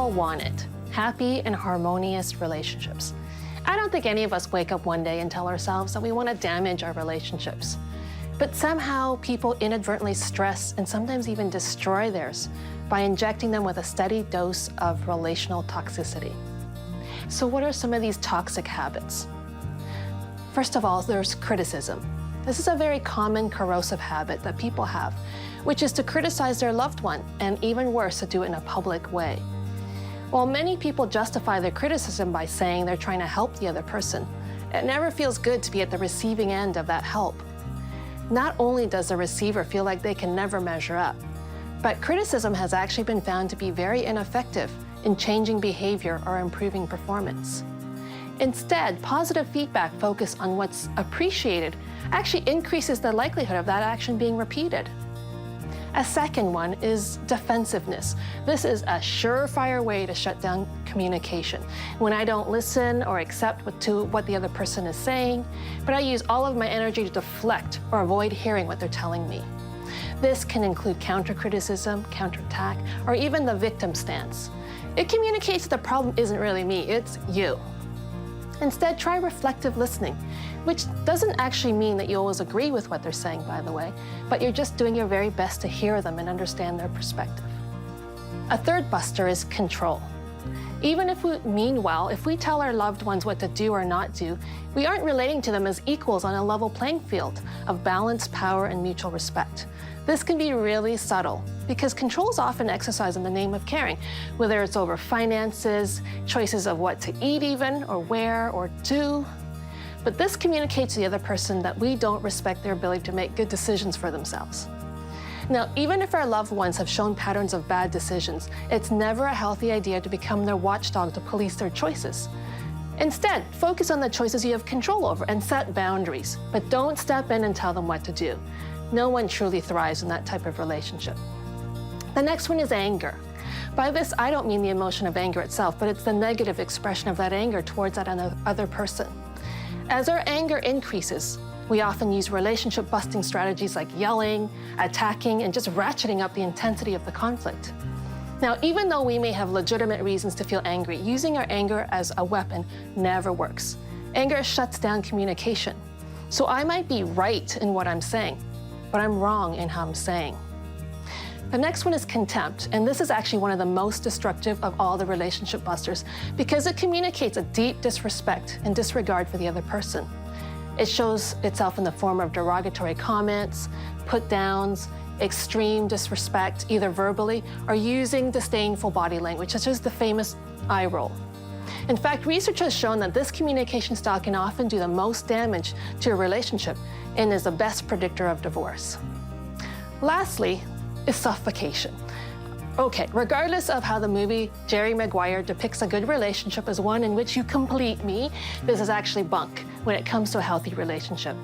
all want it, happy and harmonious relationships. I don't think any of us wake up one day and tell ourselves that we want to damage our relationships. But somehow people inadvertently stress and sometimes even destroy theirs by injecting them with a steady dose of relational toxicity. So what are some of these toxic habits? First of all, there's criticism. This is a very common corrosive habit that people have, which is to criticize their loved one, and even worse, to do it in a public way. While many people justify their criticism by saying they're trying to help the other person, it never feels good to be at the receiving end of that help. Not only does the receiver feel like they can never measure up, but criticism has actually been found to be very ineffective in changing behavior or improving performance. Instead, positive feedback focused on what's appreciated actually increases the likelihood of that action being repeated. A second one is defensiveness. This is a surefire way to shut down communication. When I don't listen or accept what the other person is saying, but I use all of my energy to deflect or avoid hearing what they're telling me. This can include counter-criticism, counterattack, or even the victim stance. It communicates that the problem isn't really me, it's you. Instead, try reflective listening, which doesn't actually mean that you always agree with what they're saying, by the way, but you're just doing your very best to hear them and understand their perspective. A third buster is control. Even if we mean well, if we tell our loved ones what to do or not do, we aren't relating to them as equals on a level playing field of balance, power, and mutual respect. This can be really subtle because control is often exercised in the name of caring, whether it's over finances, choices of what to eat even, or where, or do. But this communicates to the other person that we don't respect their ability to make good decisions for themselves. Now, even if our loved ones have shown patterns of bad decisions, it's never a healthy idea to become their watchdog to police their choices. Instead, focus on the choices you have control over and set boundaries, but don't step in and tell them what to do. No one truly thrives in that type of relationship. The next one is anger. By this, I don't mean the emotion of anger itself, but it's the negative expression of that anger towards that other person. As our anger increases, we often use relationship-busting strategies like yelling, attacking, and just ratcheting up the intensity of the conflict. Now, even though we may have legitimate reasons to feel angry, using our anger as a weapon never works. Anger shuts down communication. So I might be right in what I'm saying, but I'm wrong in how I'm saying. The next one is contempt, and this is actually one of the most destructive of all the relationship busters because it communicates a deep disrespect and disregard for the other person. It shows itself in the form of derogatory comments, put-downs, extreme disrespect, either verbally or using disdainful body language, such as the famous eye roll. In fact, research has shown that this communication style can often do the most damage to a relationship and is the best predictor of divorce. Lastly, is suffocation. Okay, regardless of how the movie Jerry Maguire depicts a good relationship as one in which you complete me, this is actually bunk when it comes to a healthy relationship.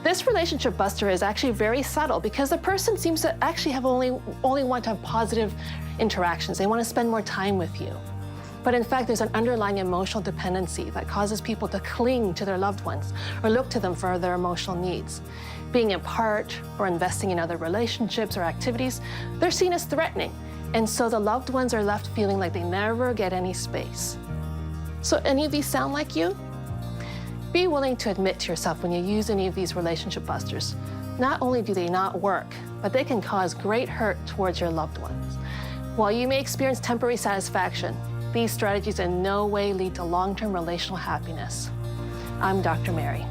This relationship buster is actually very subtle because the person seems to actually only want to have positive interactions. They want to spend more time with you. But in fact, there's an underlying emotional dependency that causes people to cling to their loved ones or look to them for their emotional needs. Being apart or investing in other relationships or activities, they're seen as threatening. And so the loved ones are left feeling like they never get any space. So any of these sound like you? Be willing to admit to yourself when you use any of these relationship busters. Not only do they not work, but they can cause great hurt towards your loved ones. While you may experience temporary satisfaction, these strategies in no way lead to long-term relational happiness. I'm Dr. Mary.